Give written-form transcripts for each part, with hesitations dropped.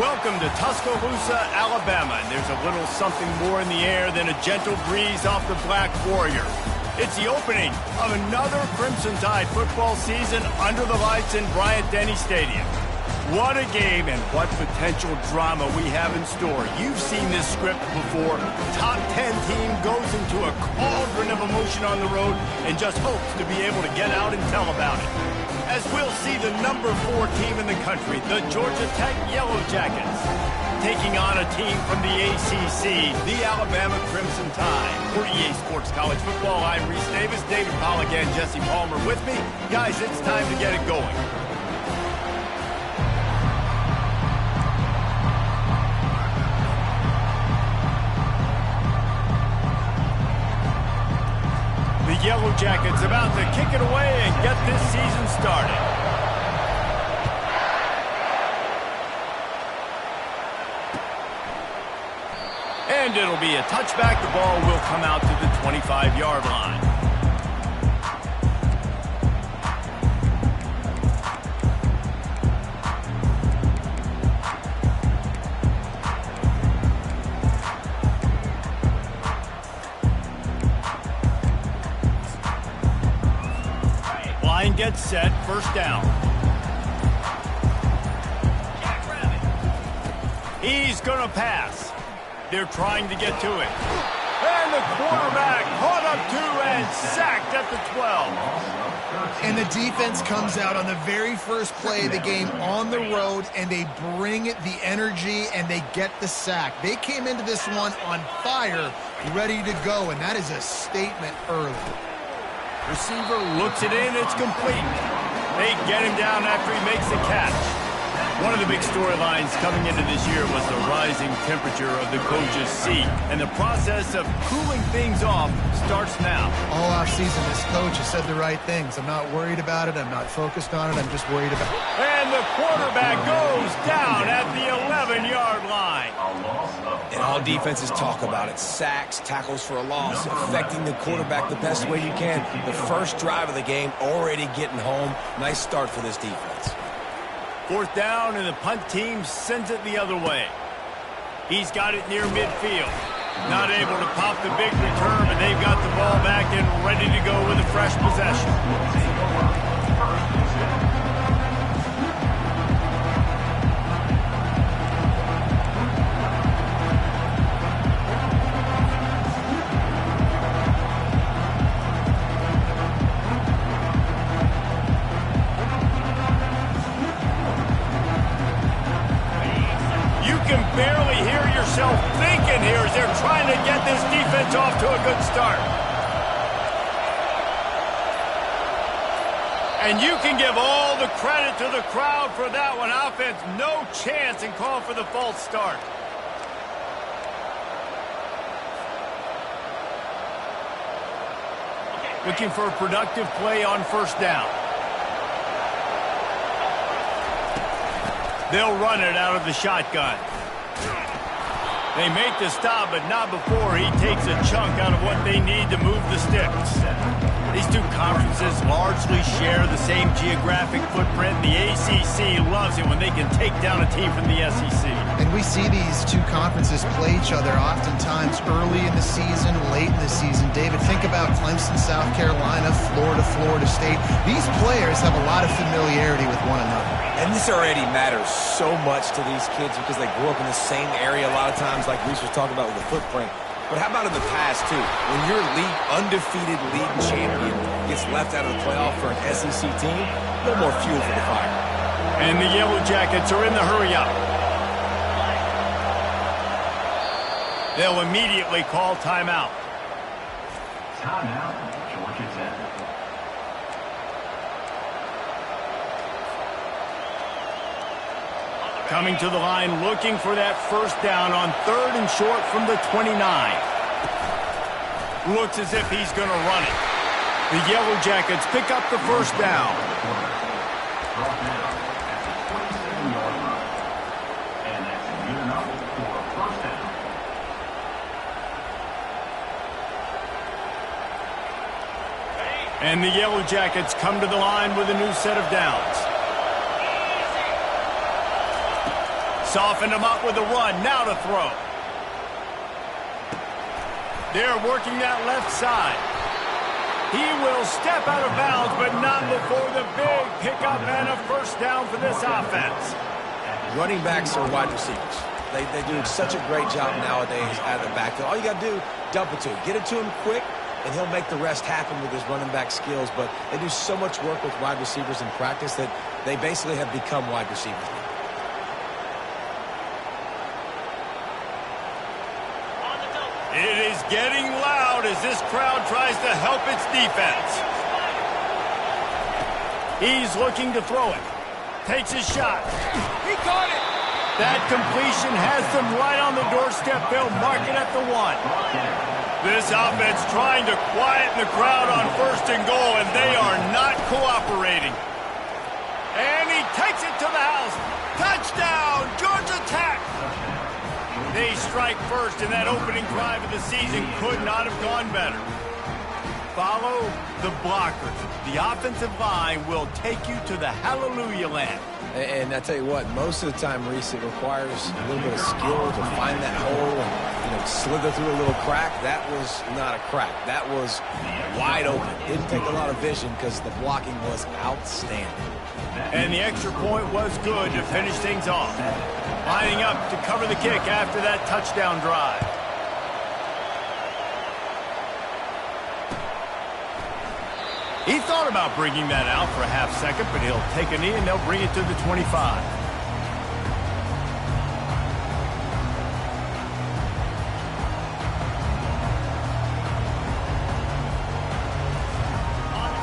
Welcome to Tuscaloosa, Alabama, and there's a little something more in the air than a gentle breeze off the Black Warrior. It's the opening of another Crimson Tide football season under the lights in Bryant-Denny Stadium. What a game and what potential drama we have in store. You've seen this script before. Top 10 team goes into a cauldron of emotion on the road and just hopes to be able to get out and tell about it. As we'll see the number 4 team in the country, the Georgia Tech Yellow Jackets, taking on a team from the ACC, the Alabama Crimson Tide. For EA Sports College Football, I'm Reese Davis, David Pollack, and Jesse Palmer with me. Guys, it's time to get it going. The Yellow Jackets about to kick it away and get this season started. And it'll be a touchback. The ball will come out to the 25-yard line. Line gets set, first down. He's gonna pass. They're trying to get to it. And the quarterback caught up to and sacked at the 12. And the defense comes out on the very first play of the game on the road, and they bring the energy, and they get the sack. They came into this one on fire, ready to go, and that is a statement early. Receiver looks it in, it's complete. They get him down after he makes the catch. One of the big storylines coming into this year was the rising temperature of the Coach's seat, and the process of cooling things off starts now. All offseason, this coach has said the right things. I'm not worried about it. I'm not focused on it. I'm just worried about it. And the quarterback goes down at the 11-yard line. And all defenses talk about it. Sacks, tackles for a loss, affecting the quarterback the best way you can. The first drive of the game, already getting home. Nice start for this defense. Fourth down, and the punt team sends it the other way. He's got it near midfield. Not able to pop the big return, but they've got the ball back and ready to go with a fresh possession. Barely hear yourself thinking here as they're trying to get this defense off to a good start. And you can give all the credit to the crowd for that one. Offense, no chance in call for the false start. Looking for a productive play on first down. They'll run it out of the shotgun. They make the stop, but not before he takes a chunk out of what they need to move the sticks. These two conferences largely share the same geographic footprint. The ACC loves it when they can take down a team from the SEC. And we see these two conferences play each other oftentimes early in the season, late in the season. David, think about Clemson, South Carolina, Florida State. These players have a lot of familiarity with one another. And this already matters so much to these kids because they grew up in the same area a lot of times, like Reese was talking about with the footprint. But how about in the past, too? When your undefeated league champion gets left out of the playoff for an SEC team, a little more fuel for the fire. And the Yellow Jackets are in the hurry-up. They'll immediately call timeout. Timeout, Georgia Tech. Coming to the line, looking for that first down on third and short from the 29. Looks as if he's going to run it. The Yellow Jackets pick up the first down. And the Yellow Jackets come to the line with a new set of downs. softened him up with a run. Now to throw. They're working that left side. He will step out of bounds, but not before the big pickup and a first down for this offense. Running backs are wide receivers. They do such a great job nowadays out of the backfield. All you got to do, dump it to him. Get it to him quick, and he'll make the rest happen with his running back skills. But they do so much work with wide receivers in practice that they basically have become wide receivers. It is getting loud as this crowd tries to help its defense. He's looking to throw it. Takes his shot. He caught it. That completion has them right on the doorstep. They'll mark it at the 1. This offense trying to quieten the crowd on 1st and goal, and they are not cooperating. And he takes it to the house. Touchdown, Georgia Tech. They strike first, and that opening drive of the season could not have gone better. Follow the blockers. The offensive line will take you to the hallelujah land. And I tell you what, most of the time, Reese, it requires a little bit of skill to find that hole and slither through a little crack. That was not a crack. That was wide open. Didn't take a lot of vision because the blocking was outstanding. And the extra point was good to finish things off. Lining up to cover the kick after that touchdown drive. He thought about bringing that out for a half second, but he'll take a knee and they'll bring it to the 25.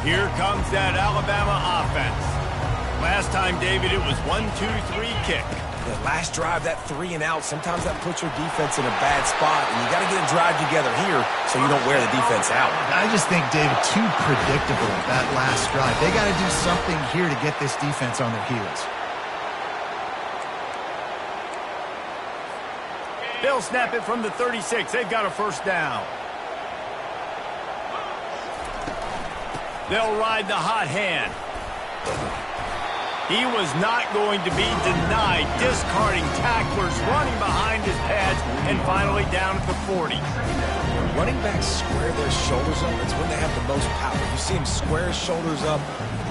Here comes that Alabama offense. Last time, David, it was 1-2-3 kick. The last drive, that 3 and out, sometimes that puts your defense in a bad spot, and you got to get a drive together here so you don't wear the defense out. I just think, David, too predictable, that last drive. They got to do something here to get this defense on their heels. They'll snap it from the 36. They've got a first down. They'll ride the hot hand. He was not going to be denied, discarding tacklers, running behind his pads, and finally down at the 40. When running backs square their shoulders up, it's when they have the most power. You see him square his shoulders up,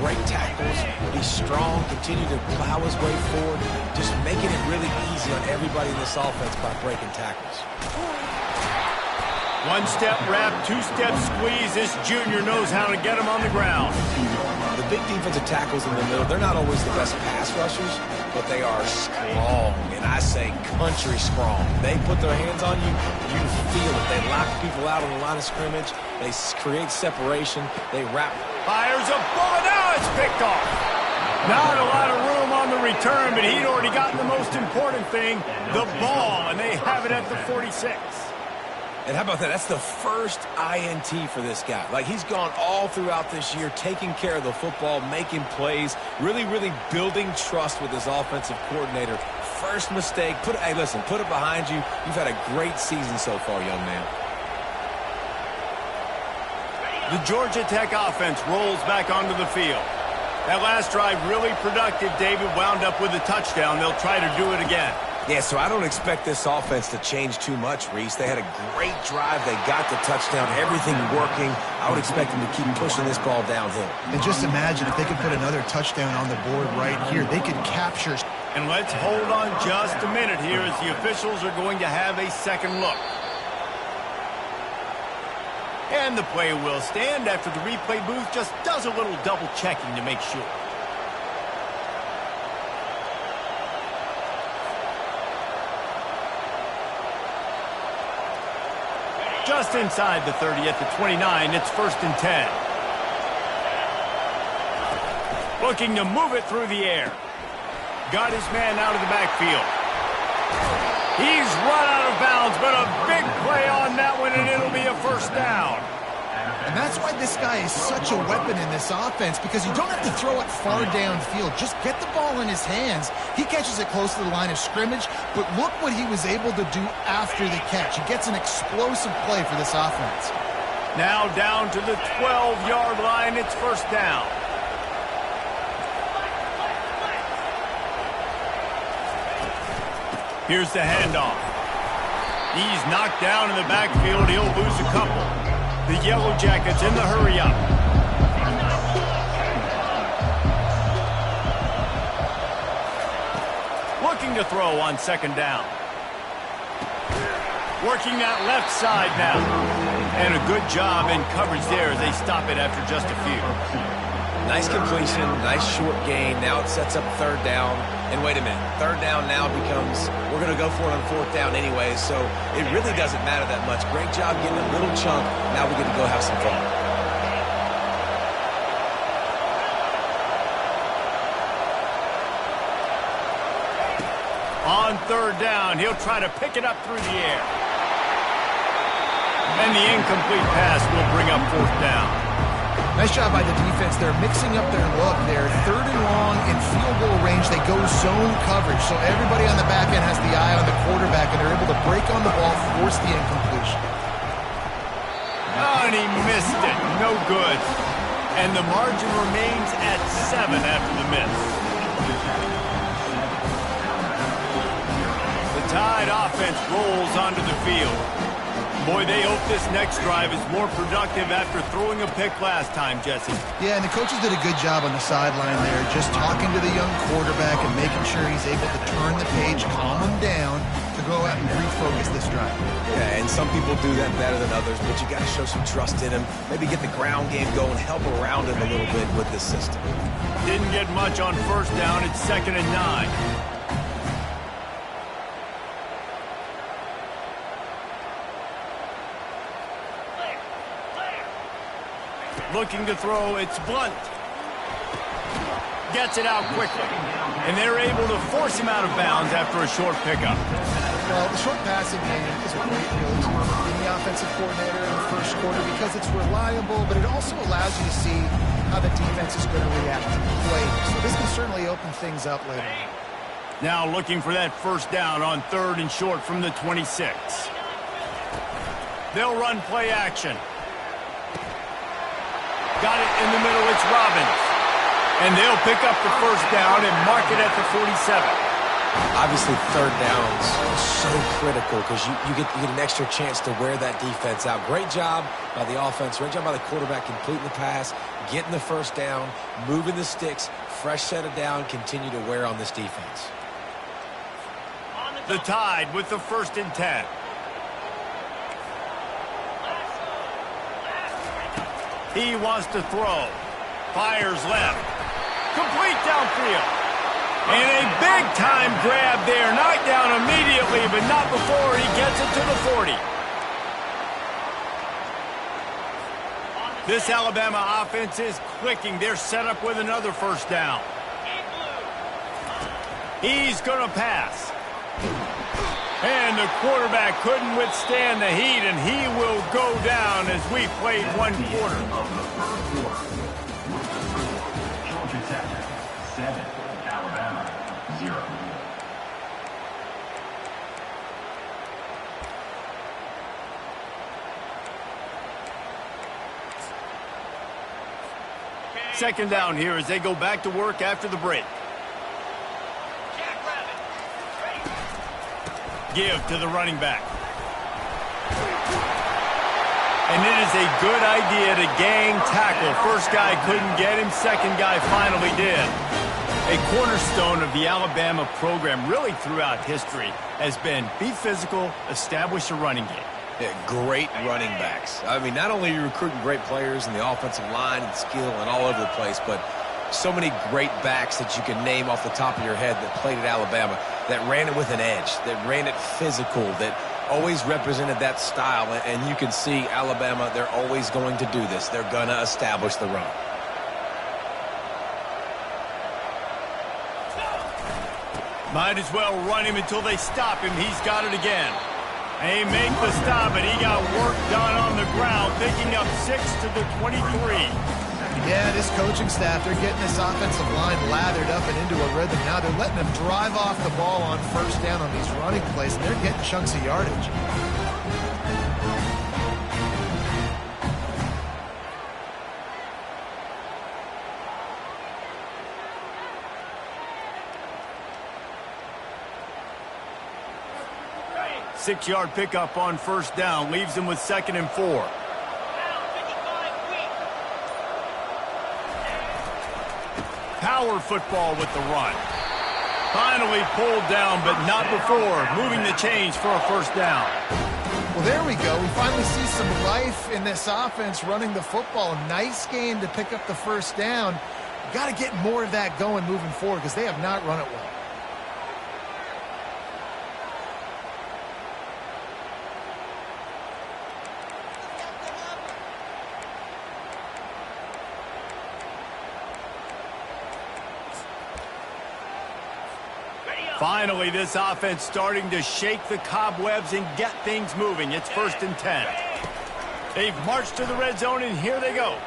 break tackles, be strong, continue to plow his way forward, just making it really easy on everybody in this offense by breaking tackles. One-step wrap, two-step squeeze. This junior knows how to get him on the ground. The big defensive tackles in the middle, they're not always the best pass rushers, but they are strong, and I say country strong. They put their hands on you, you feel it. They lock people out on the line of scrimmage. They create separation. They wrap. Fires a bullet. Now it's picked off. Not a lot of room on the return, but he'd already gotten the most important thing, the ball, and they have it at the 46. And how about that? That's the first INT for this guy. Like, he's gone all throughout this year, taking care of the football, making plays, really, really building trust with his offensive coordinator. First mistake. Hey, listen, put it behind you. You've had a great season so far, young man. The Georgia Tech offense rolls back onto the field. That last drive really productive. David wound up with a touchdown. They'll try to do it again. Yeah, so I don't expect this offense to change too much, Reese. They had a great drive. They got the touchdown, everything working. I would expect them to keep pushing this ball downhill. And just imagine if they could put another touchdown on the board right here. They could capture. And let's hold on just a minute here as the officials are going to have a second look. And the play will stand after the replay booth just does a little double checking to make sure. Just inside the 30 at the 29, it's 1st and 10. Looking to move it through the air. Got his man out of the backfield. He's run out of bounds, but a big play on that one, and it'll be a first down. And that's why this guy is such a weapon in this offense, because you don't have to throw it far downfield. Just get the ball in his hands. He catches it close to the line of scrimmage, but look what he was able to do after the catch. He gets an explosive play for this offense. Now down to the 12-yard line. It's first down. Here's the handoff. He's knocked down in the backfield. He'll lose a couple. The Yellow Jackets in the hurry-up. Looking to throw on second down. Working that left side now. And a good job in coverage there as they stop it after just a few. Nice completion, nice short gain. Now it sets up third down. And wait a minute, third down now becomes, we're going to go for it on fourth down anyway, so it really doesn't matter that much. Great job getting a little chunk. Now we get to go have some fun. On third down, he'll try to pick it up through the air. And the incomplete pass will bring up fourth down. Nice job by the defense. They're mixing up their look. They're third and long in field goal range. They go zone coverage. So everybody on the back end has the eye on the quarterback, and they're able to break on the ball, force the incompletion. Oh, and he missed it. No good. And the margin remains at 7 after the miss. The Tide offense rolls onto the field. Boy, they hope this next drive is more productive after throwing a pick last time, Jesse. Yeah, and the coaches did a good job on the sideline there, just talking to the young quarterback and making sure he's able to turn the page, calm him down, to go out and refocus this drive. Yeah, and some people do that better than others, but you got to show some trust in him. Maybe get the ground game going, help around him a little bit with this system. Didn't get much on first down. It's 2nd and 9. Looking to throw, it's Blunt. Gets it out quickly. And they're able to force him out of bounds after a short pickup. Well, the short passing game is a great really tool in the offensive coordinator in the first quarter because it's reliable, but it also allows you to see how the defense is going to react to play. So this can certainly open things up later. Now looking for that first down on 3rd and short from the 26. They'll run play action. Got it in the middle, it's Robbins. And they'll pick up the first down and mark it at the 47. Obviously, third downs are so critical because you get an extra chance to wear that defense out. Great job by the offense. Great job by the quarterback completing the pass, getting the first down, moving the sticks, fresh set of down, continue to wear on this defense. The Tide with the 1st and 10. He wants to throw. Fires left. Complete downfield. And a big-time grab there. Knocked down immediately, but not before he gets it to the 40. This Alabama offense is clicking. They're set up with another first down. He's going to pass. And the quarterback couldn't withstand the heat, and he will go down as we played one quarter. Georgia Tech, 7. Alabama, 0. Second down here as they go back to work after the break. Give to the running back. And it is a good idea to gang tackle. First guy couldn't get him. Second guy finally did. A cornerstone of the Alabama program really throughout history has been be physical, establish a running game. Yeah, great running backs. I mean, not only are you recruiting great players in the offensive line and skill and all over the place, but so many great backs that you can name off the top of your head that played at Alabama, that ran it with an edge, that ran it physical, that always represented that style. And you can see Alabama, they're always going to do this. They're going to establish the run. Might as well run him until they stop him. He's got it again. They make the stop, and he got work done on the ground, picking up 6 to the 23. Yeah, this coaching staff, they're getting this offensive line lathered up and into a rhythm. Now they're letting them drive off the ball on first down on these running plays, and they're getting chunks of yardage. 6-yard pickup on first down leaves them with 2nd and 4. Power football with the run. Finally pulled down, but not before moving the chains for a first down. Well, there we go. We finally see some life in this offense running the football. Nice game to pick up the first down. You got to get more of that going moving forward because they have not run it well. Finally, this offense starting to shake the cobwebs and get things moving. It's 1st and 10. They've marched to the red zone, and here they go.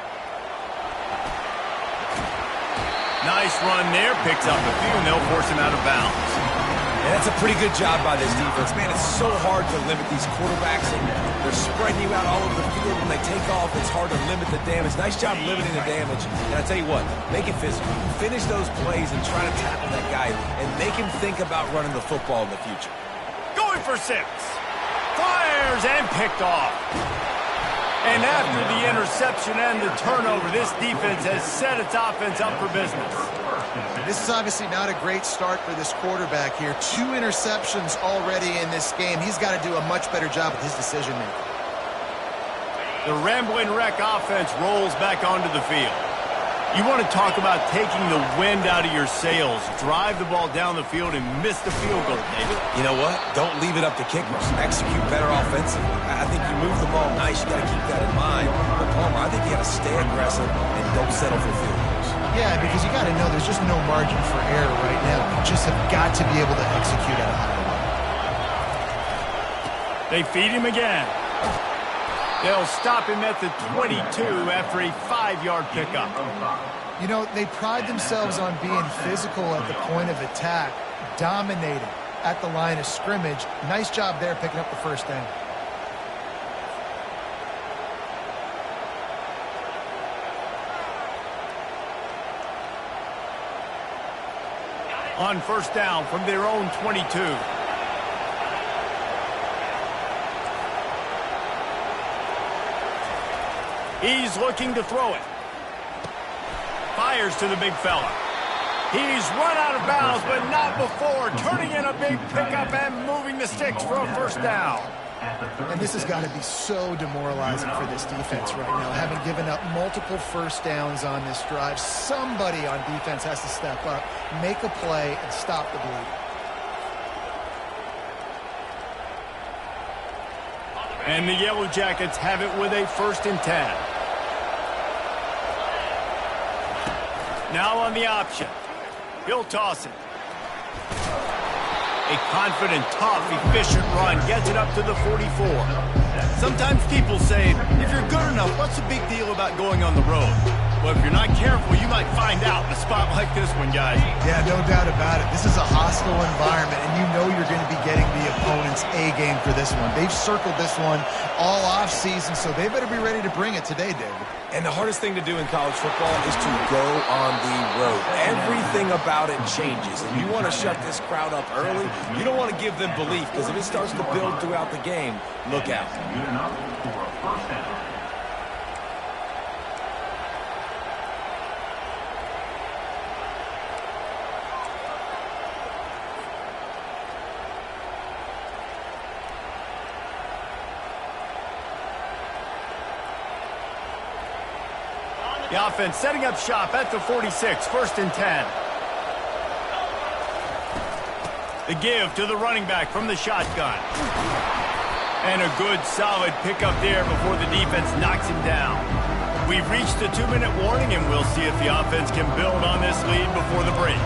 Nice run there. Picks up a few, and they'll force him out of bounds. And that's a pretty good job by this defense. Man, it's so hard to limit these quarterbacks, and they're spreading you out all over the field. When they take off, it's hard to limit the damage. Nice job limiting the damage. And I tell you what, make it physical. Finish those plays and try to tackle that guy and make him think about running the football in the future. Going for 6. Fires and picked off. And after the interception and the turnover, this defense has set its offense up for business. This is obviously not a great start for this quarterback here. 2 interceptions already in this game. He's got to do a much better job with his decision-making. The Rambling Wreck offense rolls back onto the field. You want to talk about taking the wind out of your sails. Drive the ball down the field and miss the field goal, David. You know what? Don't leave it up to kickers. Execute better offensively. I think you move the ball nice. You got to keep that in mind. But Palmer, I think you got to stay aggressive and don't settle for field goals. Yeah, because you got to know there's just no margin for error right now. You just have got to be able to execute at a high level. They feed him again. They'll stop him at the 22 after a 5-yard pickup. You know, they pride themselves on being physical at the point of attack, dominating at the line of scrimmage. Nice job there picking up the first down. On first down from their own 22. He's looking to throw it. Fires to the big fella. He's run out of bounds, but not before turning in a big pickup and moving the sticks for a first down. And this has got to be so demoralizing for this defense right now, having given up multiple first downs on this drive. Somebody on defense has to step up, make a play, and stop the bleeding. And the Yellow Jackets have it with a 1st and 10. Now on the option. He'll toss it. A confident, tough, efficient run gets it up to the 44. Sometimes people say, if you're good enough, what's the big deal about going on the road? Well, if you're not careful, you might find out in a spot like this one, guys. Yeah, no doubt about it. This is a hostile environment, and you know you're going to be getting the opponent's A game for this one. They've circled this one all offseason, so they better be ready to bring it today, David. And the hardest thing to do in college football is to go on the road. Everything about it changes, and you want to shut this crowd up early. You don't want to give them belief, because if it starts to build throughout the game, look out. Good enough for a first down. The offense setting up shop at the 46, 1st and 10. The give to the running back from the shotgun. And a good, solid pickup there before the defense knocks him down. We've reached the 2-minute warning, and we'll see if the offense can build on this lead before the break.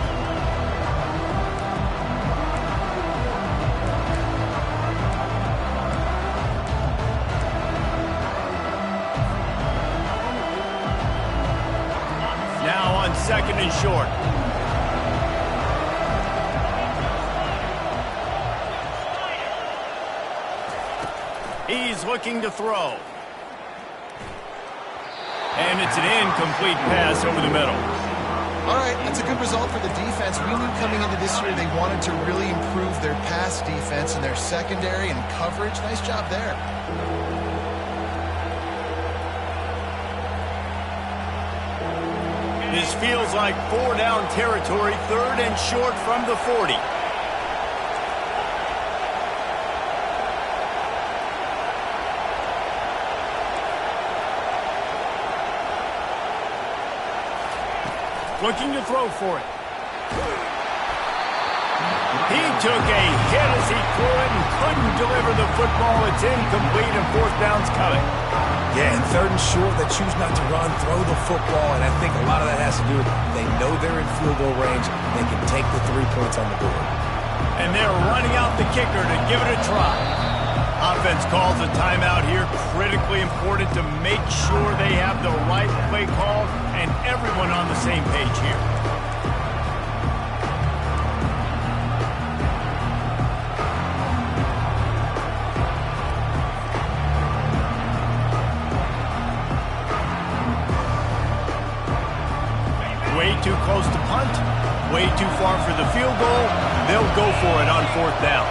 Now on 2nd and short. He's looking to throw. And it's an incomplete pass over the middle. All right, that's a good result for the defense. We knew coming into this year they wanted to really improve their pass defense and their secondary and coverage. Nice job there. This feels like 4-down territory, 3rd and short from the 40. Looking to throw for it. He took a hit as he threw it and couldn't deliver the football. It's incomplete and 4th down's coming. Yeah, and 3rd and short, they choose not to run, throw the football, and I think a lot of that has to do with they know they're in field goal range. They can take the 3 points on the board. And they're running out the kicker to give it a try. Offense calls a timeout here. Critically important to make sure they have the right play call and everyone on the same page here. Way too close to punt. Way too far for the field goal. They'll go for it on 4th down.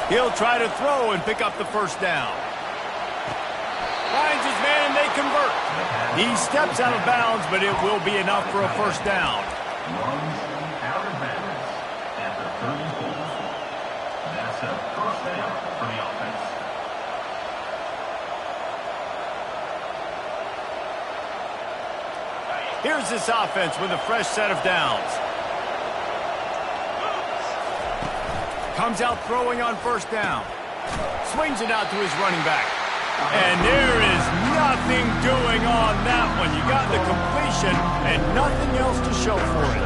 He'll try to throw and pick up the 1st down. Finds his man and they convert. He steps out of bounds, but it will be enough for a 1st down. Runs out of bounds at the 34. That's a 1st down for the offense. Here's this offense with a fresh set of downs. Comes out throwing on 1st down. Swings it out to his running back. And there is nothing doing on that one. You got the completion and nothing else to show for it.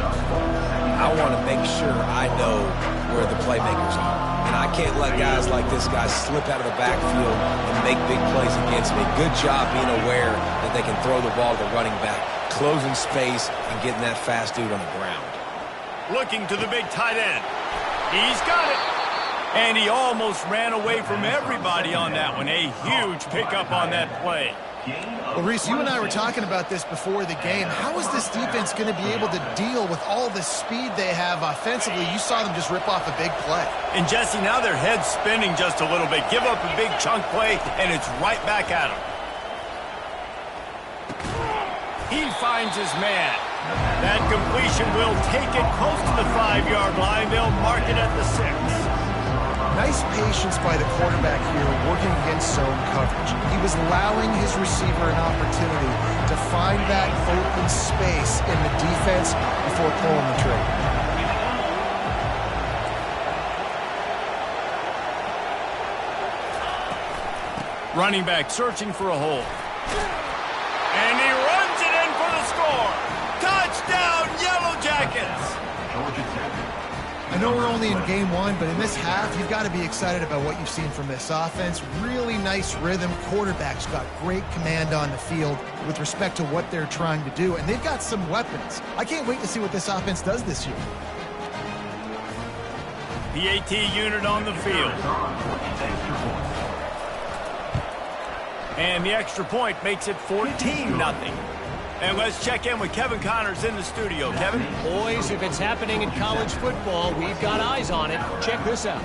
I want to make sure I know where the playmakers are. And I can't let guys like this guy slip out of the backfield and make big plays against me. Good job being aware that they can throw the ball to the running back, closing space, and getting that fast dude on the ground. Looking to the big tight end. He's got it. And he almost ran away from everybody on that one. A huge pickup on that play. Well, Reese, you and I were talking about this before the game. How is this defense going to be able to deal with all the speed they have offensively? You saw them just rip off a big play. And, Jesse, now their head's spinning just a little bit. Give up a big chunk play, and it's right back at him. He finds his man. That completion will take it close to the 5-yard line. They'll mark it at the 6. Nice patience by the quarterback here working against zone coverage. He was allowing his receiver an opportunity to find that open space in the defense before pulling the trigger. Running back searching for a hole. And he runs it in for the score. Touchdown, Yellow Jackets! Georgia Tech. I know we're only in game 1, but in this half, you've got to be excited about what you've seen from this offense. Really nice rhythm. Quarterback's got great command on the field with respect to what they're trying to do, and they've got some weapons. I can't wait to see what this offense does this year. PAT unit on the field. And the extra point makes it 14-0. And let's check in with Kevin Connors in the studio. Kevin? Boys, if it's happening in college football, we've got eyes on it. Check this out.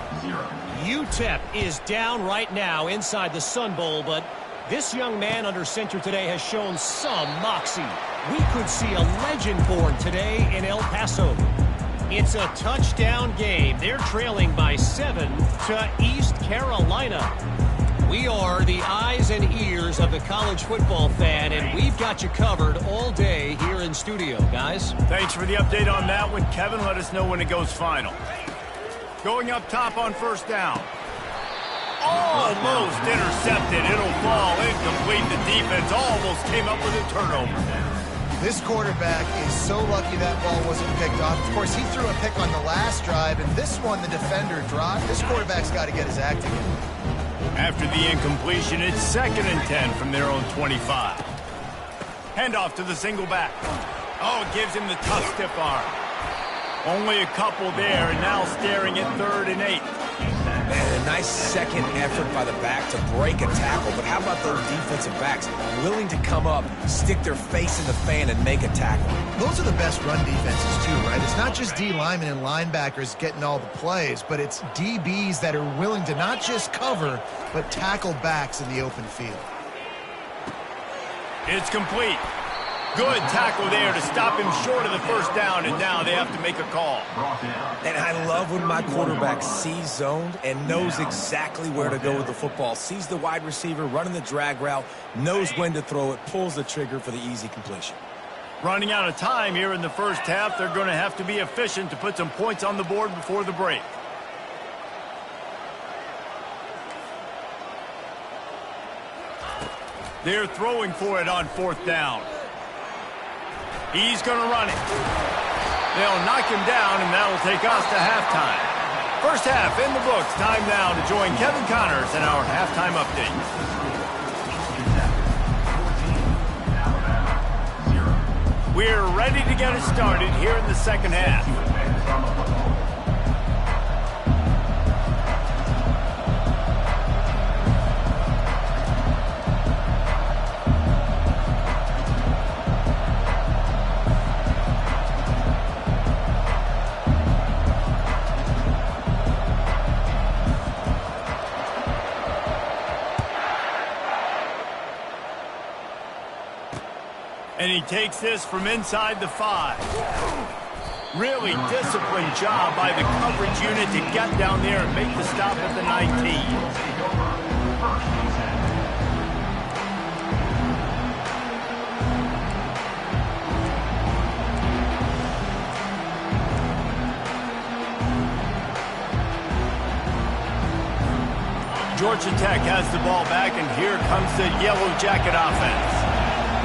UTEP is down right now inside the Sun Bowl, but this young man under center today has shown some moxie. We could see a legend born today in El Paso. It's a touchdown game. They're trailing by 7 to East Carolina. We are the eyes and ears of the college football fan, and we've got you covered all day here in studio, guys. Thanks for the update on that one, Kevin. Let us know when it goes final. Going up top on 1st down. Almost intercepted. It'll fall incomplete. The defense almost came up with a turnover. This quarterback is so lucky that ball wasn't picked off. Of course, he threw a pick on the last drive, and this one the defender dropped. This quarterback's got to get his act together. After the incompletion, it's 2nd and 10 from their own 25. Handoff to the single back. Oh, it gives him the tough stiff arm. Only a couple there, and now staring at 3rd and 8. Man, a nice second effort by the back to break a tackle, but how about those defensive backs willing to come up, stick their face in the fan, and make a tackle? Those are the best run defenses too, right? It's not just D linemen and linebackers getting all the plays, but it's DBs that are willing to not just cover, but tackle backs in the open field. It's complete. Good tackle there to stop him short of the first down, and now they have to make a call. And I love when my quarterback sees zoned and knows exactly where to go with the football. Sees the wide receiver running the drag route, knows when to throw it, pulls the trigger for the easy completion. Running out of time here in the first half, they're going to have to be efficient to put some points on the board before the break. They're throwing for it on fourth down. He's going to run it. They'll knock him down, and that'll take us to halftime. First half in the books. Time now to join Kevin Connors in our halftime update. We're ready to get it started here in the second half. And he takes this from inside the 5. Really disciplined job by the coverage unit to get down there and make the stop at the 19. Georgia Tech has the ball back, and here comes the Yellow Jacket offense.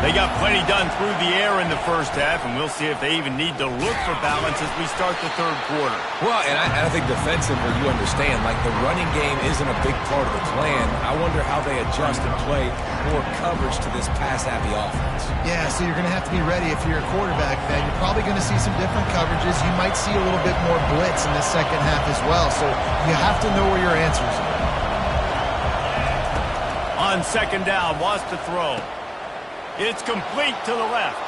They got plenty done through the air in the first half, and we'll see if they even need to look for balance as we start the third quarter. Well, and I think defensively, you understand, like the running game isn't a big part of the plan. I wonder how they adjust and play more coverage to this pass-happy offense. Yeah, so you're going to have to be ready if you're a quarterback, man. You're probably going to see some different coverages. You might see a little bit more blitz in the second half as well, so you have to know where your answers are. On second down, wants to throw. It's complete to the left.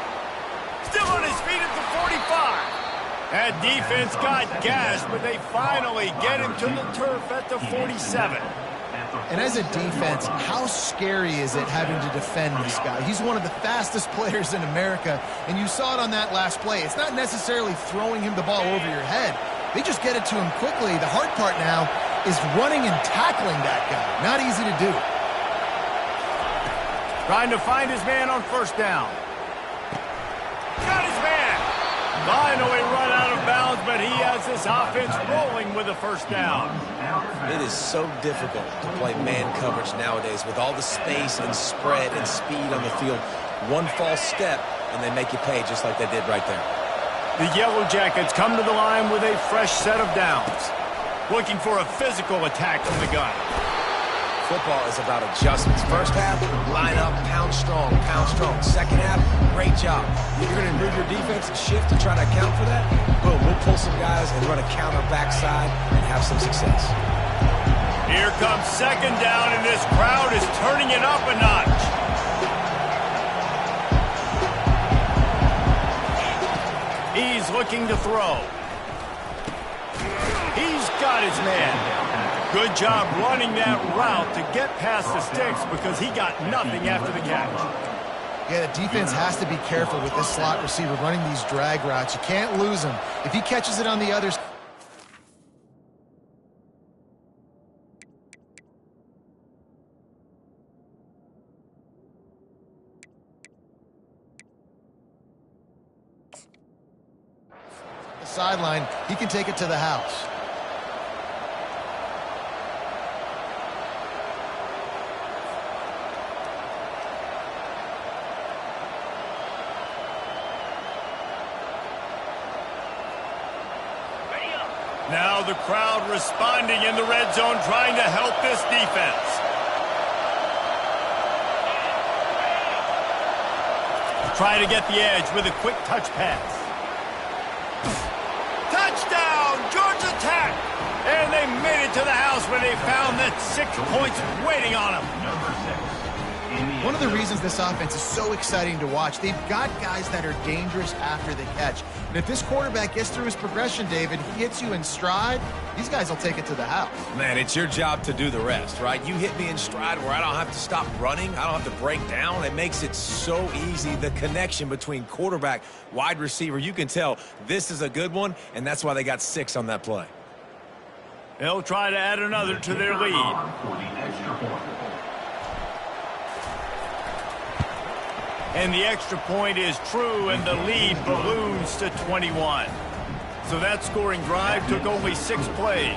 Still on his feet at the 45. That defense got gashed, but they finally get him to the turf at the 47. And as a defense, how scary is it having to defend this guy? He's one of the fastest players in America, and you saw it on that last play. It's not necessarily throwing him the ball over your head. They just get it to him quickly. The hard part now is running and tackling that guy. Not easy to do. Trying to find his man on first down. Got his man. Finally run out of bounds, but he has this offense rolling with a first down. It is so difficult to play man coverage nowadays with all the space and spread and speed on the field. One false step, and they make you pay just like they did right there. The Yellow Jackets come to the line with a fresh set of downs. Looking for a physical attack from the gun. Football is about adjustments. First half, line up, pound strong, pound strong. Second half, great job. You're going to move your defense and shift to try to account for that? Boom, we'll pull some guys and run a counter backside and have some success. Here comes second down, and this crowd is turning it up a notch. He's looking to throw. He's got his man. Good job running that route to get past the sticks because he got nothing after the catch. Yeah, the defense has to be careful with this slot receiver running these drag routes. You can't lose him. If he catches it on the other side. Sideline, he can take it to the house. Now the crowd responding in the red zone, trying to help this defense. Try to get the edge with a quick touch pass. Touchdown, Georgia Tech! And They made it to the house where they found that 6 points waiting on them. One of the reasons this offense is so exciting to watch, they've got guys that are dangerous after the catch. And if this quarterback gets through his progression, David, he hits you in stride, these guys will take it to the house. Man, it's your job to do the rest, right? You hit me in stride where I don't have to stop running. I don't have to break down. It makes it so easy. The connection between quarterback, wide receiver, you can tell this is a good one, and that's why they got 6 on that play. They'll try to add another to their lead. And the extra point is true, and the lead balloons to 21. So that scoring drive took only 6 plays.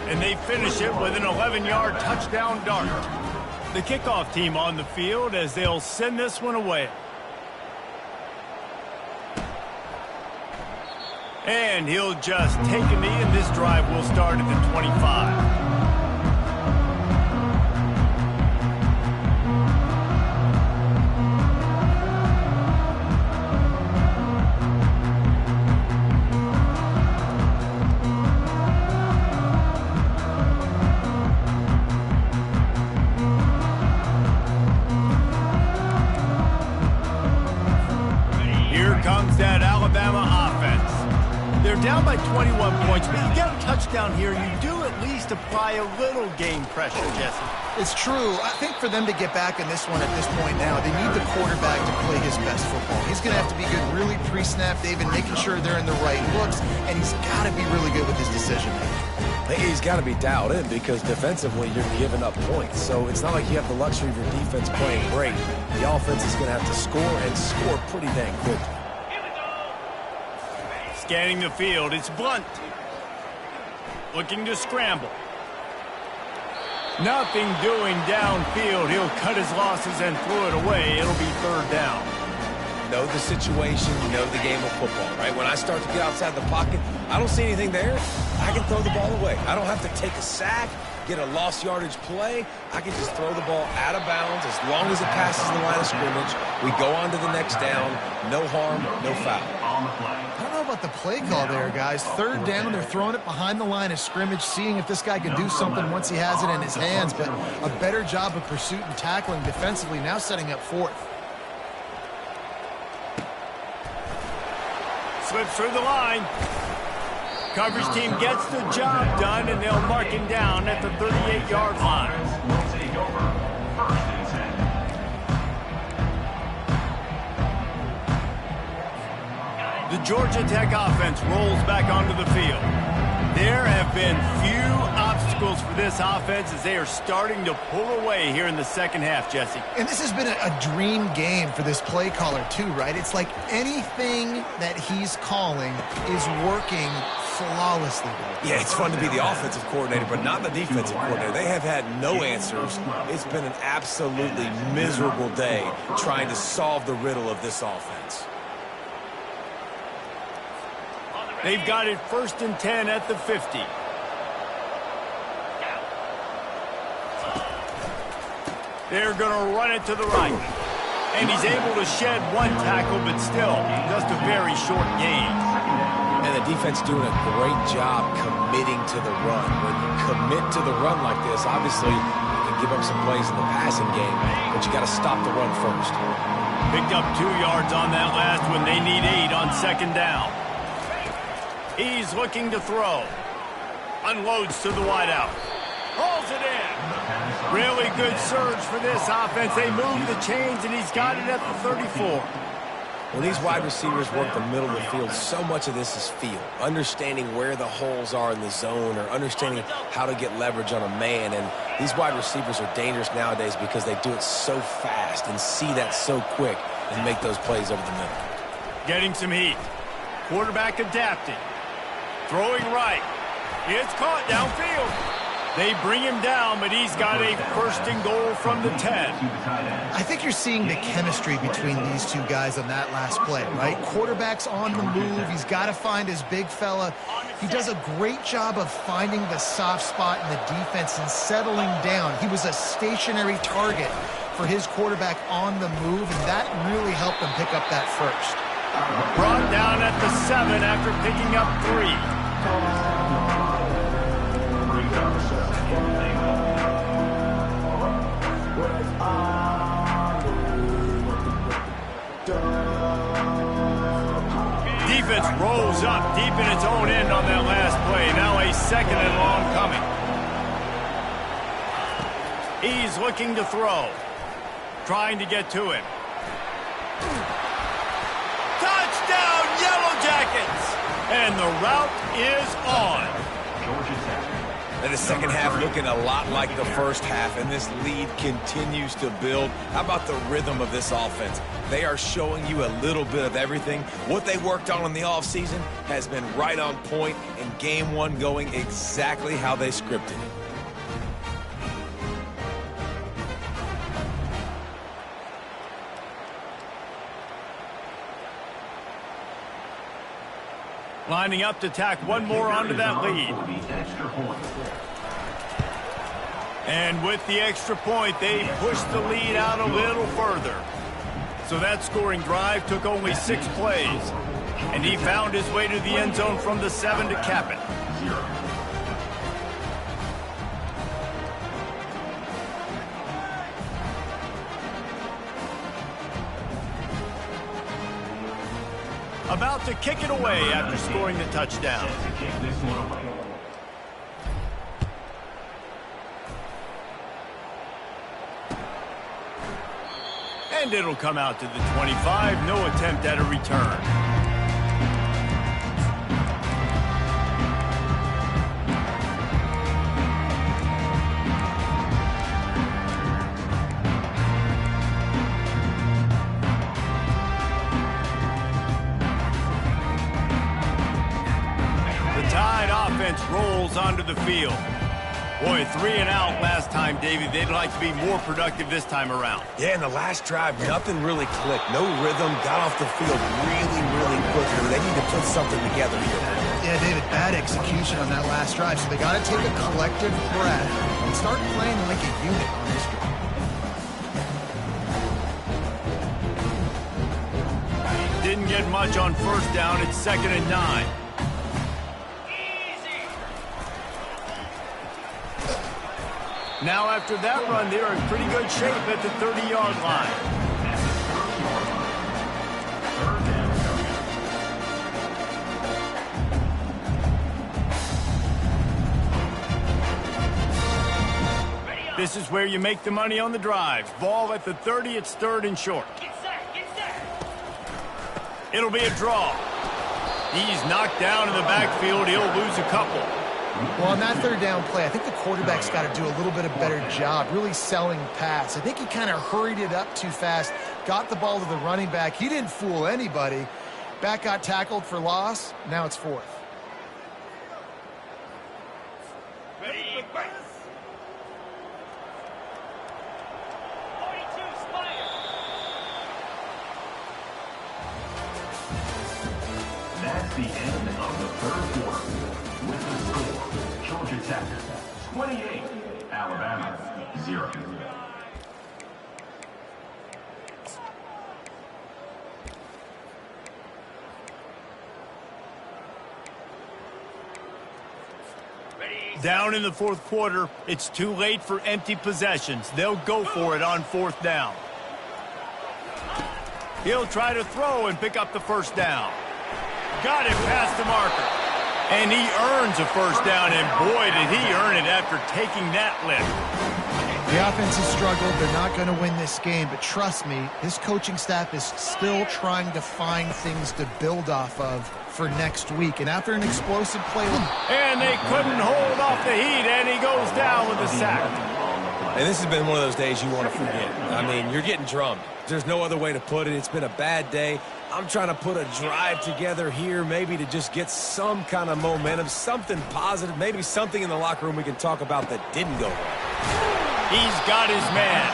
And they finish it with an 11-yard touchdown dart. The kickoff team on the field as they'll send this one away. And he'll just take a knee, and this drive will start at the 25. Down by 21 points, but you get a touchdown here, you do at least apply a little game pressure, Jesse. It's true. I think for them to get back in this one at this point now, they need the quarterback to play his best football. He's going to have to be good really pre-snap, David, making sure they're in the right looks, and he's got to be really good with his decision-making. He's got to be dialed in because defensively you're giving up points. So it's not like you have the luxury of your defense playing great. The offense is going to have to score and score pretty dang quickly. Scanning the field, it's Blunt. Looking to scramble. Nothing doing downfield. He'll cut his losses and throw it away. It'll be 3rd down. Know the situation, you know the game of football, right? When I start to get outside the pocket, I don't see anything there. I can throw the ball away. I don't have to take a sack, get a lost yardage play. I can just throw the ball out of bounds as long as it passes the line of scrimmage. We go on to the next down. No harm, no foul. I don't know about the play call there, guys. 3rd down, they're throwing it behind the line of scrimmage, seeing if this guy can do something once he has it in his hands, but a better job of pursuit and tackling defensively, now setting up 4th. Slips through the line. Coverage team gets the job done, and they'll mark him down at the 38-yard line. The Georgia Tech offense rolls back onto the field. There have been few obstacles for this offense as they are starting to pull away here in the second half, Jesse. And this has been a dream game for this play caller too, right? It's like anything that he's calling is working flawlessly. Yeah, it's fun to be the offensive coordinator, but not the defensive coordinator. They have had no answers. It's been an absolutely miserable day trying to solve the riddle of this offense. They've got it 1st and 10 at the 50. They're going to run it to the right. And he's able to shed 1 tackle, but still just a very short gain. And the defense doing a great job committing to the run. When you commit to the run like this, obviously you can give up some plays in the passing game, but you got to stop the run first. Picked up 2 yards on that last one. They need 8 on 2nd down. He's looking to throw. Unloads to the wideout. Hauls it in. Really good surge for this offense. They move the chains, and he's got it at the 34. When these wide receivers work the middle of the field, so much of this is feel. Understanding where the holes are in the zone or understanding how to get leverage on a man. And these wide receivers are dangerous nowadays because they do it so fast and see that so quick and make those plays over the middle. Getting some heat. Quarterback adapting. Throwing right. It's caught downfield. They bring him down, but he's got a 1st and goal from the 10. I think you're seeing the chemistry between these two guys on that last play, right? Quarterback's on the move. He's got to find his big fella. He does a great job of finding the soft spot in the defense and settling down. He was a stationary target for his quarterback on the move, and that really helped him pick up that 1st. Brought down at the 7 after picking up 3. Defense rolls up deep in its own end on that last play. Now a 2nd and long coming. He's looking to throw. Trying to get to him. Touchdown, Yellow Jackets! And the route is on. And the second half looking a lot like the first half, and this lead continues to build. How about the rhythm of this offense? They are showing you a little bit of everything. What they worked on in the offseason has been right on point, and game one going exactly how they scripted it. Lining up to tack one more onto that lead. And with the extra point, they pushed the lead out a little further. So that scoring drive took only 6 plays. And he found his way to the end zone from the 7 to cap it. About to kick it away after scoring the touchdown. And it'll come out to the 25. No attempt at a return. Rolls onto the field. Boy, 3 and out last time, Davey. They'd like to be more productive this time around. Yeah, in the last drive, nothing really clicked. No rhythm, got off the field really quickly. They need to put something together here. Yeah, David, bad execution on that last drive. So they got to take a collective breath and start playing like a unit on this drive. Didn't get much on first down. It's 2nd and 9. Now after that run, they're in pretty good shape at the 30-yard line. This is where you make the money on the drives. Ball at the 30, it's 3rd and short. It'll be a draw. He's knocked down in the backfield. He'll lose a couple. Well, on that 3rd down play, I think the quarterback's got to do a little bit of better job really selling pass. I think he kind of hurried it up too fast, got the ball to the running back. He didn't fool anybody. Back got tackled for loss. Now it's 4th. Ready, That's the end of the 3rd quarter. With the score, Georgia Tech 28, Alabama 0. Down in the 4th quarter, it's too late for empty possessions. They'll go for it on 4th down. He'll try to throw and pick up the 1st down. Got it past the marker. And he earns a 1st down, and boy, did he earn it after taking that lift. The offense has struggled. They're not going to win this game, but trust me, this coaching staff is still trying to find things to build off of for next week. And after an explosive play... And they couldn't hold off the heat, and he goes down with a sack. And this has been one of those days you want to forget. I mean, you're getting drummed. There's no other way to put it. It's been a bad day. I'm trying to put a drive together here, maybe to just get some kind of momentum, something positive, maybe something in the locker room we can talk about that didn't go well. He's got his man.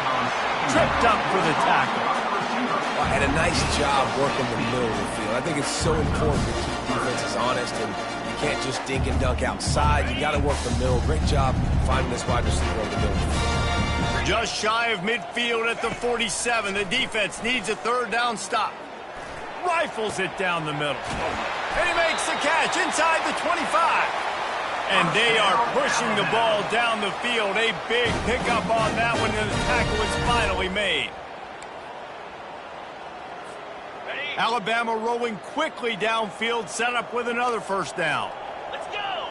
Tripped up for the tackle. Well, and a nice job working the middle of the field. I think it's so important to keep defenses honest, and you can't just dink and dunk outside. You got to work the middle. Great job finding this wide receiver over the middle. Just shy of midfield at the 47. The defense needs a 3rd down stop. Rifles it down the middle. And he makes the catch inside the 25. And they are pushing the ball down the field. A big pickup on that one, and the tackle is finally made. Alabama rolling quickly downfield, set up with another first down. Let's go!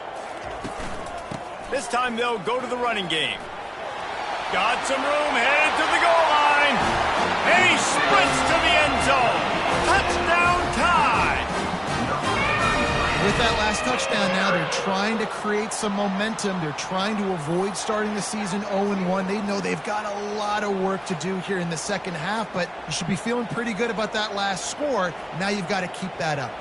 This time they'll go to the running game. Got some room, headed to the goal line. And he sprints to the end zone. Touchdown Tide! With that last touchdown now, they're trying to create some momentum. They're trying to avoid starting the season 0-1. They know they've got a lot of work to do here in the second half, but you should be feeling pretty good about that last score. Now you've got to keep that up.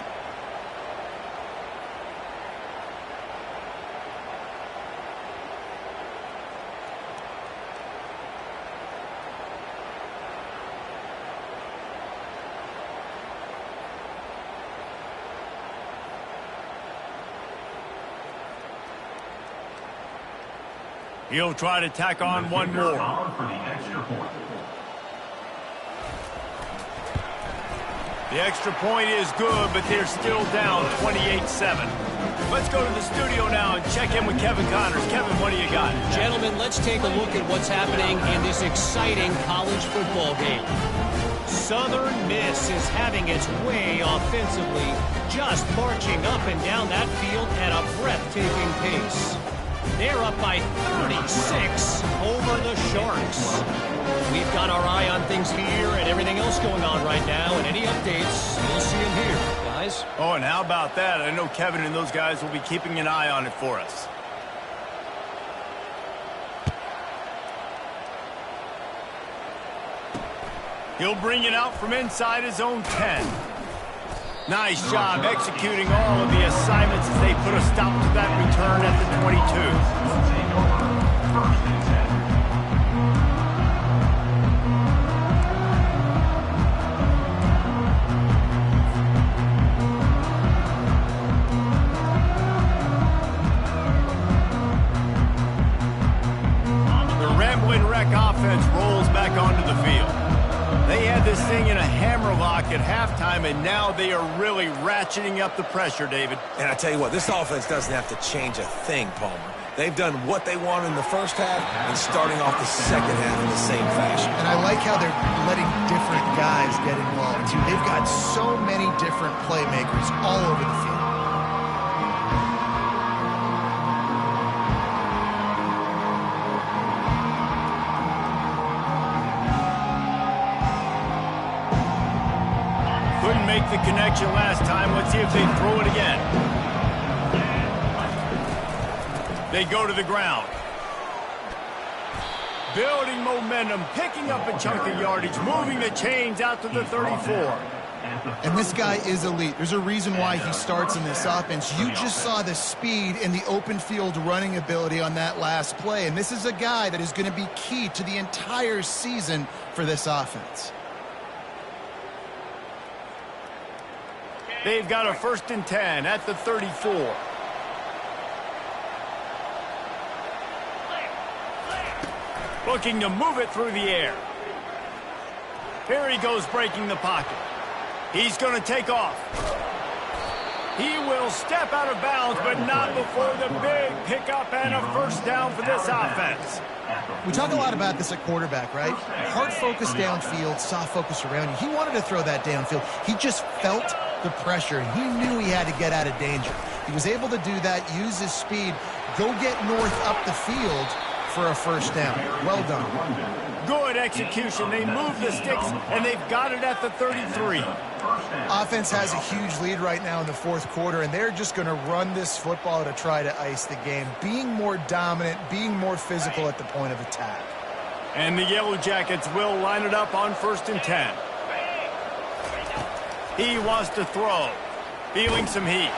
He'll try to tack on one more. The extra point is good, but they're still down 28-7. Let's go to the studio now and check in with Kevin Connors. Kevin, what do you got? Gentlemen, let's take a look at what's happening in this exciting college football game. Southern Miss is having its way offensively, just marching up and down that field at a breathtaking pace. They're up by 36 over the Sharks. We've got our eye on things here and everything else going on right now, and any updates, you'll see them here, guys. Oh, and how about that? I know Kevin and those guys will be keeping an eye on it for us. He'll bring it out from inside his own 10. Nice job executing all of the assignments as they put a stop to that return at the 22. The Rambling Wreck offense rolls back onto the field. They had this thing in a hammerlock at halftime, and now they are really ratcheting up the pressure, David. And I tell you what, this offense doesn't have to change a thing, Palmer. They've done what they wanted in the first half and starting off the second half in the same fashion. And I like how they're letting different guys get involved, too. They've got so many different playmakers all over the field. Make the connection last time. Let's see if they throw it again. They go to the ground. Building momentum, picking up a chunk of yardage, moving the chains out to the 34. And this guy is elite. There's a reason why he starts in this offense. You just saw the speed and the open field running ability on that last play. And this is a guy that is going to be key to the entire season for this offense. They've got a 1st and 10 at the 34. Looking to move it through the air. Here he goes, breaking the pocket. He's going to take off. He will step out of bounds, but not before the big pickup and a first down for this offense. We talk a lot about this at quarterback, right? Hard focus downfield, soft focus around you. He wanted to throw that downfield. He just felt the pressure. He knew he had to get out of danger. He was able to do that, use his speed, go get north up the field for a first down. Well done. Good execution. They move the sticks, and they've got it at the 33. Offense has a huge lead right now in the fourth quarter, and they're just going to run this football to try to ice the game, being more dominant, being more physical at the point of attack. And the Yellow Jackets will line it up on 1st and 10. He wants to throw, feeling some heat.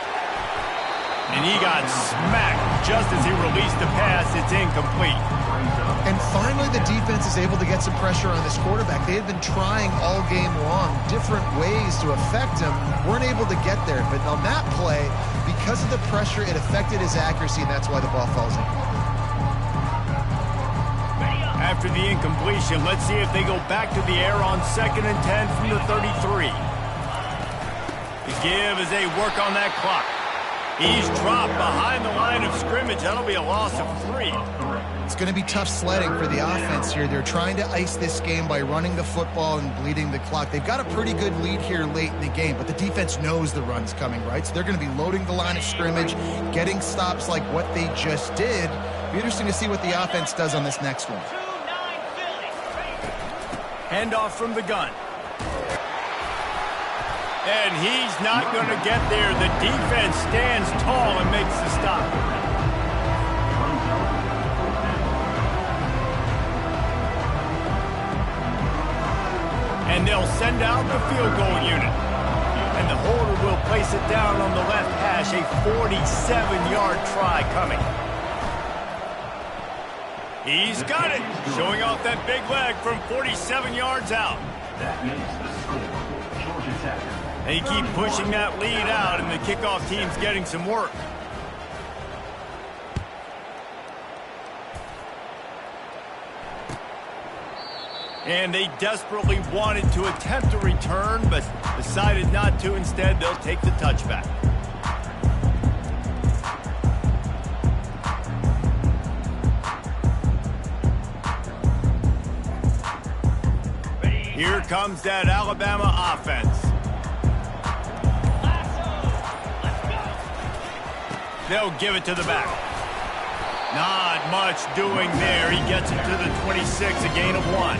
And he got smacked just as he released the pass. It's incomplete. And finally, the defense is able to get some pressure on this quarterback. They had been trying all game long different ways to affect him. Weren't able to get there. But on that play, because of the pressure, it affected his accuracy, and that's why the ball falls in. After the incompletion, let's see if they go back to the air on 2nd and 10 from the 33. The give as they work on that clock. He's dropped behind the line of scrimmage. That'll be a loss of 3. It's going to be tough sledding for the offense here. They're trying to ice this game by running the football and bleeding the clock. They've got a pretty good lead here late in the game, but the defense knows the run's coming, right? So they're going to be loading the line of scrimmage, getting stops like what they just did. It'll be interesting to see what the offense does on this next one. Handoff from the gun. And he's not going to get there. The defense stands tall and makes the stop. And they'll send out the field goal unit. And the holder will place it down on the left hash. A 47-yard try coming. He's got it. Showing off that big leg from 47 yards out. That makes the score. Georgia Tech. They keep pushing that lead out, and the kickoff team's getting some work. And they desperately wanted to attempt a return, but decided not to. Instead, they'll take the touchback. Here comes that Alabama offense. They'll give it to the back. Not much doing there. He gets it to the 26, a gain of 1.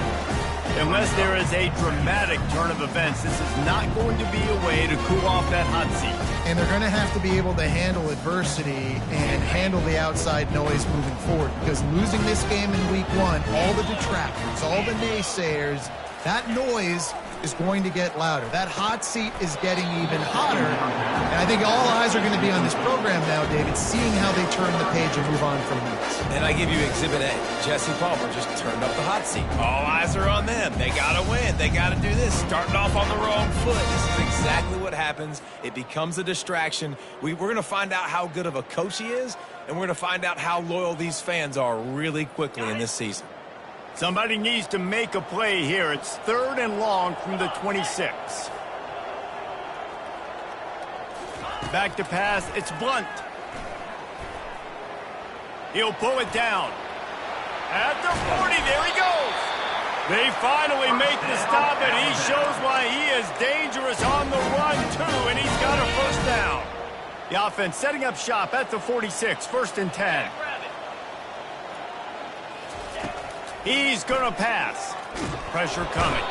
Unless there is a dramatic turn of events, this is not going to be a way to cool off that hot seat. And they're going to have to be able to handle adversity and handle the outside noise moving forward, because losing this game in week 1, all the detractors, all the naysayers, that noise is going to get louder. That hot seat is getting even hotter. And I think all eyes are going to be on this program now, David, seeing how they turn the page and move on from this. And I give you Exhibit A. Jesse Palmer just turned up the hot seat. All eyes are on them. They got to win. They got to do this. Starting off on the wrong foot. This is exactly what happens. It becomes a distraction. We're going to find out how good of a coach he is, and we're going to find out how loyal these fans are really quickly in this season. Somebody needs to make a play here. It's 3rd and long from the 26. Back to pass. It's Blunt. He'll pull it down. At the 40, there he goes. They finally make the stop, and he shows why he is dangerous on the run, too, and he's got a first down. The offense setting up shop at the 46, 1st and 10. He's going to pass. Pressure coming.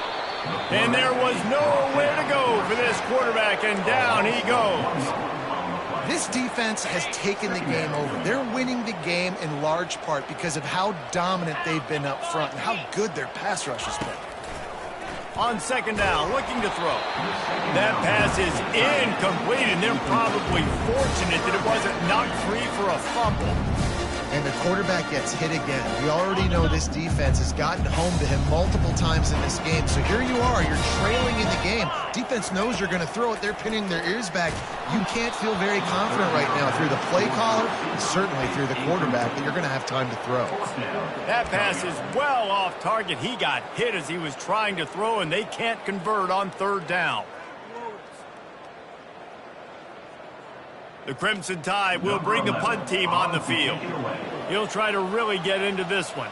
And there was nowhere to go for this quarterback, and down he goes. This defense has taken the game over. They're winning the game in large part because of how dominant they've been up front and how good their pass rush has been. On 2nd down, looking to throw. That pass is incomplete, and they're probably fortunate that it wasn't knocked free for a fumble. And the quarterback gets hit again. We already know this defense has gotten home to him multiple times in this game. So here you are, you're trailing in the game. Defense knows you're going to throw it. They're pinning their ears back. You can't feel very confident right now through the play caller, and certainly through the quarterback, that you're going to have time to throw. That pass is well off target. He got hit as he was trying to throw, and they can't convert on 3rd down. The Crimson Tide will bring the punt team on the field. He'll try to really get into this one.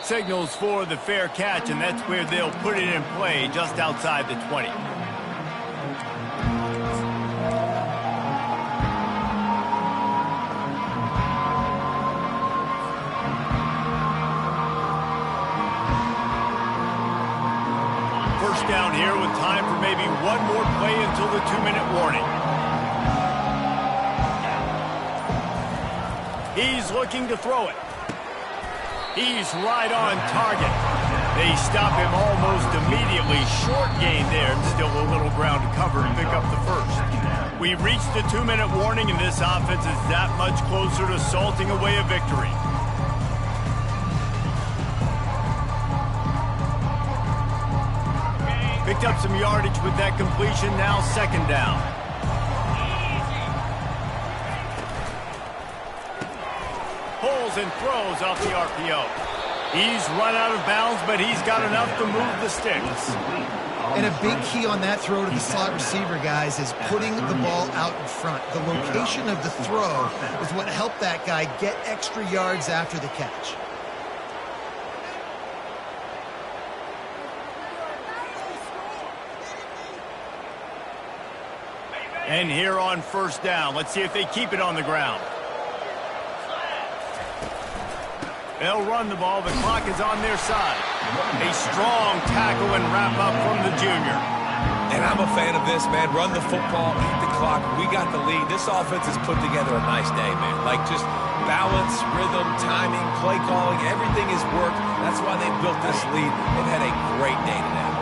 Signals for the fair catch, and that's where they'll put it in play, just outside the 20. Down here with time for maybe one more play until the 2-minute warning. He's looking to throw it. He's right on target. They stop him almost immediately. Short gain there. Still a little ground to cover to pick up the first. We reached the 2-minute warning, and this offense is that much closer to salting away a victory. Picked up some yardage with that completion. Now 2nd down. Pulls and throws off the RPO. He's run out of bounds, but he's got enough to move the sticks. And a big key on that throw to the slot receiver, guys, is putting the ball out in front. The location of the throw is what helped that guy get extra yards after the catch. And here on first down, let's see if they keep it on the ground. They'll run the ball. The clock is on their side. A strong tackle and wrap-up from the junior. And I'm a fan of this, man. Run the football, eat the clock. We got the lead. This offense has put together a nice day, man. Like just balance, rhythm, timing, play calling, everything has worked. That's why they built this lead. They've had a great day today.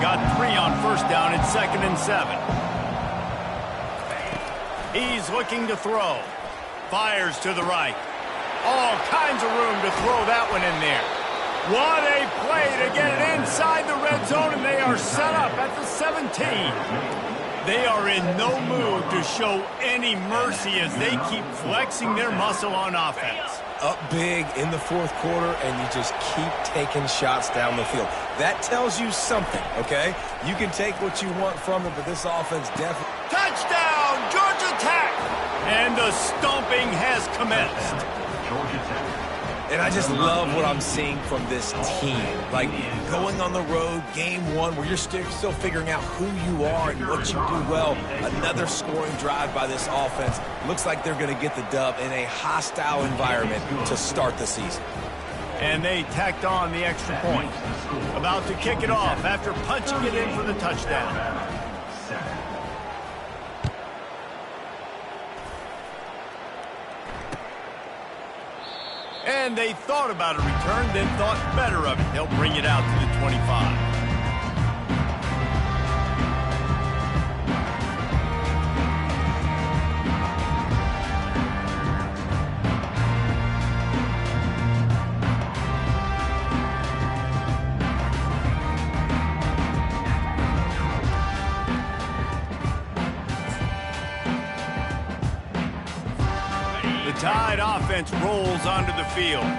Got 3 on first down. It's 2nd and 7. He's looking to throw. Fires to the right. All kinds of room to throw that one in there. What a play to get it inside the red zone, and they are set up at the 17. They are in no mood to show any mercy as they keep flexing their muscle on offense. Up big in the fourth quarter, and you just keep taking shots down the field. That tells you something, okay? You can take what you want from it, but this offense definitely... Touchdown, Georgia Tech! And the stomping has commenced. And I just love what I'm seeing from this team. Like, going on the road, game one, where you're still figuring out who you are and what you do well. Another scoring drive by this offense. Looks like they're going to get the dub in a hostile environment to start the season. And they tacked on the extra point. About to kick it off after punching it in for the touchdown. And they thought about a return, then thought better of it. They'll bring it out to the 25. Tide offense rolls onto the field.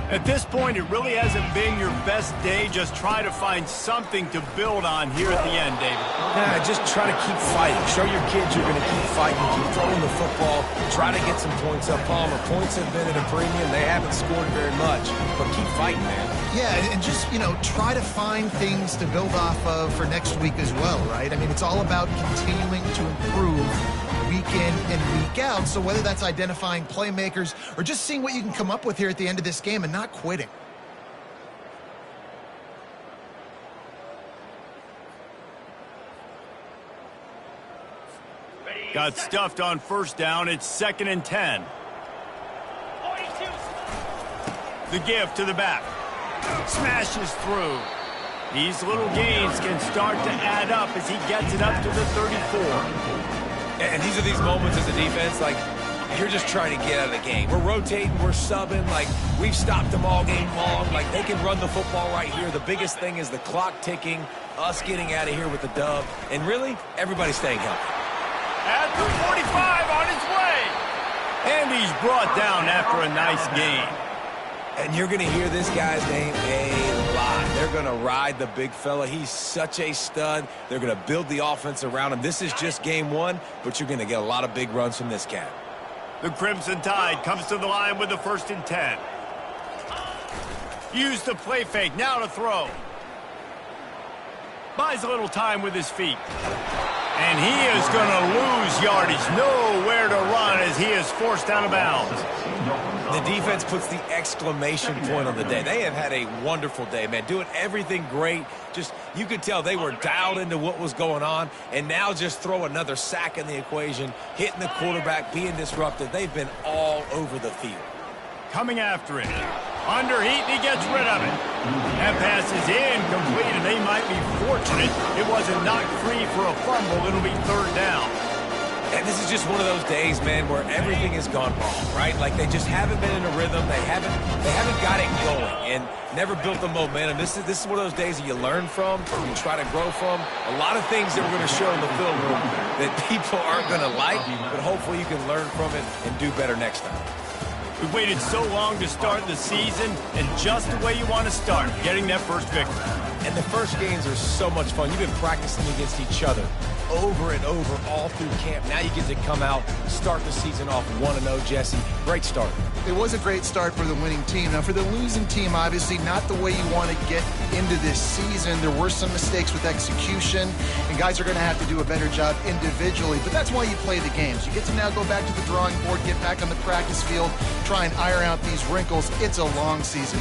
At this point, it really hasn't been your best day. Just try to find something to build on here at the end, David. Yeah, just try to keep fighting. Show your kids you're going to keep fighting. Keep throwing the football. Try to get some points up. Palmer, points have been at a premium. They haven't scored very much, but keep fighting, man. Yeah, and just, try to find things to build off of for next week as well, right? I mean, it's all about continuing to improve week in and week out. So whether that's identifying playmakers or just seeing what you can come up with here at the end of this game and not quitting. Got stuffed on first down. It's 2nd and 10. The give to the back. Smashes through. These little gains can start to add up as he gets it up to the 34. And these are these moments as a defense, like, you're just trying to get out of the game. We're rotating, we're subbing, like, we've stopped them all game long. Like, they can run the football right here. The biggest thing is the clock ticking, us getting out of here with the dub, and really, everybody staying healthy. At the 45 on his way. And he's brought down after a nice gain. And you're going to hear this guy's name a lot. They're going to ride the big fella. He's such a stud. They're going to build the offense around him. This is just game one, but you're going to get a lot of big runs from this cat. The Crimson Tide comes to the line with the 1st and 10. Use the play fake. Now to throw. Buys a little time with his feet. And he is going to lose yardage. Nowhere to run as he is forced out of bounds. The defense puts the exclamation point on the day. They have had a wonderful day, man. Doing everything great. Just, you could tell they were dialed into what was going on. And now just throw another sack in the equation. Hitting the quarterback, being disrupted. They've been all over the field. Coming after it. Under heat, and he gets rid of it. That pass is incomplete, and they might be fortunate it wasn't knocked free for a fumble. It'll be 3rd down. And this is just one of those days, man, where everything has gone wrong, right? Like, they just haven't been in a rhythm. They haven't got it going and never built the momentum. This is one of those days that you learn from, you try to grow from. A lot of things that we're going to show in the film room that people aren't going to like, but hopefully you can learn from it and do better next time. We waited so long to start the season, and just the way you want to start, getting that first victory. And the first games are so much fun. You've been practicing against each other over and over all through camp. Now you get to come out, start the season off 1-0, Jesse. Great start. It was a great start for the winning team. Now, for the losing team, obviously not the way you want to get into this season. There were some mistakes with execution, and guys are going to have to do a better job individually. But that's why you play the games. You get to now go back to the drawing board, get back on the practice field, try and iron out these wrinkles. It's a long season.